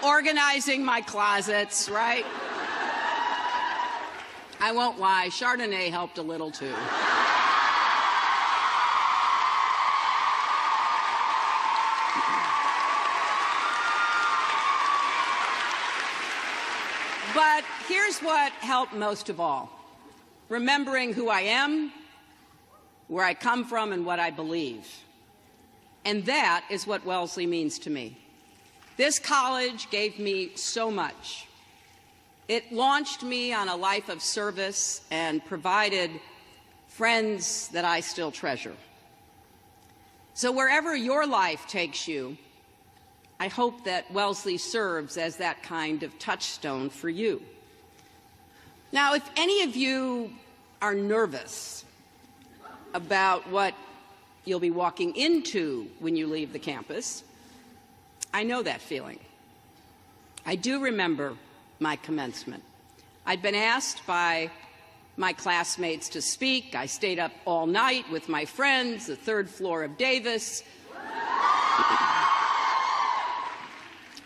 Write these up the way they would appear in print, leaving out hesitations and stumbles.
organizing my closets, right? I won't lie, Chardonnay helped a little too. But here's what helped most of all: remembering who I am, where I come from, and what I believe. And that is what Wellesley means to me. This college gave me so much. It launched me on a life of service and provided friends that I still treasure. So wherever your life takes you, I hope that Wellesley serves as that kind of touchstone for you. Now, if any of you are nervous about what you'll be walking into when you leave the campus, I know that feeling. I do remember my commencement. I'd been asked by my classmates to speak. I stayed up all night with my friends, the third floor of Davis,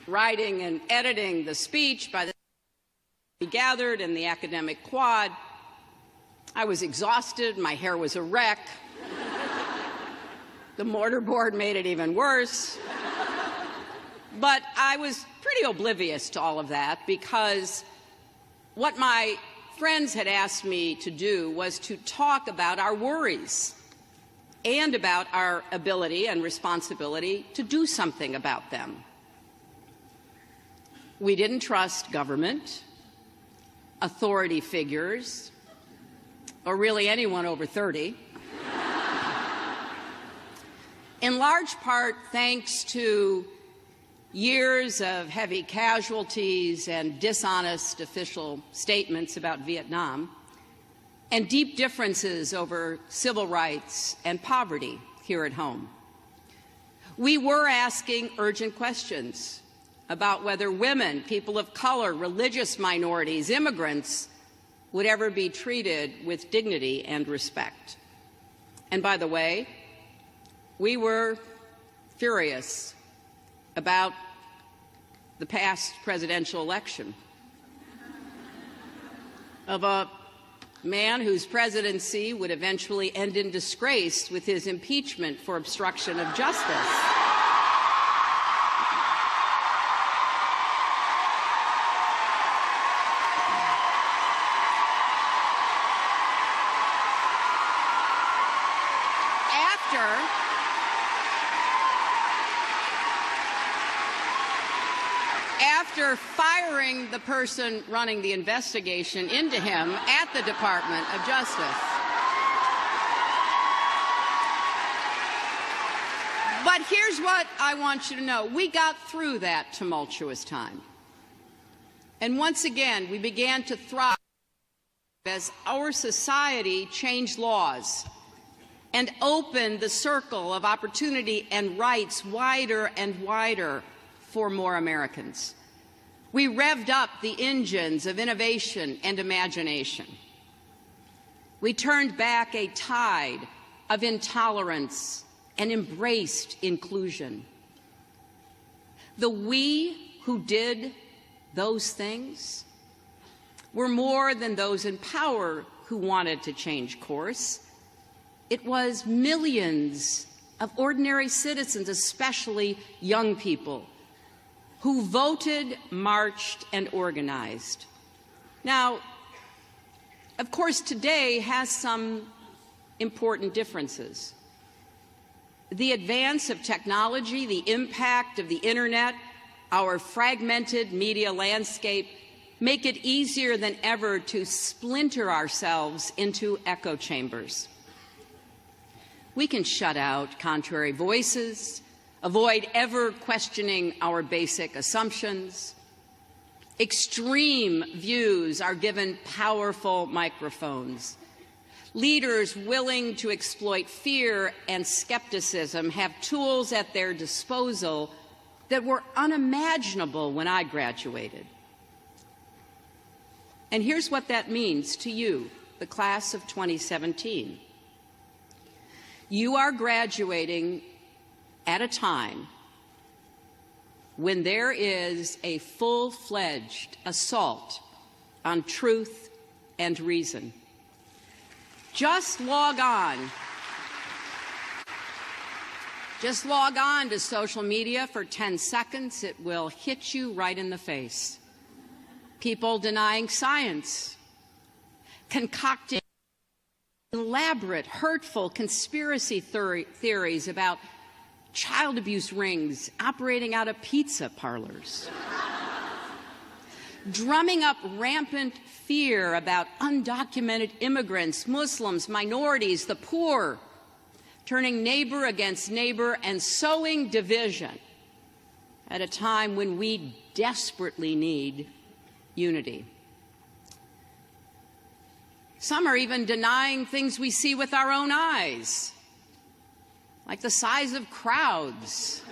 writing and editing the speech by the time we gathered in the academic quad. I was exhausted. My hair was a wreck. The mortarboard made it even worse. But I was pretty oblivious to all of that, because what my friends had asked me to do was to talk about our worries and about our ability and responsibility to do something about them. We didn't trust government, authority figures, or really anyone over 30. In large part thanks to years of heavy casualties and dishonest official statements about Vietnam, and deep differences over civil rights and poverty here at home. We were asking urgent questions about whether women, people of color, religious minorities, immigrants would ever be treated with dignity and respect. And by the way, we were furious about the past presidential election of a man whose presidency would eventually end in disgrace with his impeachment for obstruction of justice. After firing the person running the investigation into him at the Department of Justice. But here's what I want you to know. We got through that tumultuous time. And once again, we began to thrive as our society changed laws and opened the circle of opportunity and rights wider and wider for more Americans. We revved up the engines of innovation and imagination. We turned back a tide of intolerance and embraced inclusion. The we who did those things were more than those in power who wanted to change course. It was millions of ordinary citizens, especially young people, who voted, marched, and organized. Now, of course, today has some important differences. The advance of technology, the impact of the internet, our fragmented media landscape make it easier than ever to splinter ourselves into echo chambers. We can shut out contrary voices, avoid ever questioning our basic assumptions. Extreme views are given powerful microphones. Leaders willing to exploit fear and skepticism have tools at their disposal that were unimaginable when I graduated. And here's what that means to you, the class of 2017. You are graduating at a time when there is a full-fledged assault on truth and reason. Just log on. Just log on to social media for 10 seconds. It will hit you right in the face. People denying science, concocting elaborate, hurtful conspiracy theories about child abuse rings operating out of pizza parlors, drumming up rampant fear about undocumented immigrants, Muslims, minorities, the poor, turning neighbor against neighbor and sowing division at a time when we desperately need unity. Some are even denying things we see with our own eyes, like the size of crowds.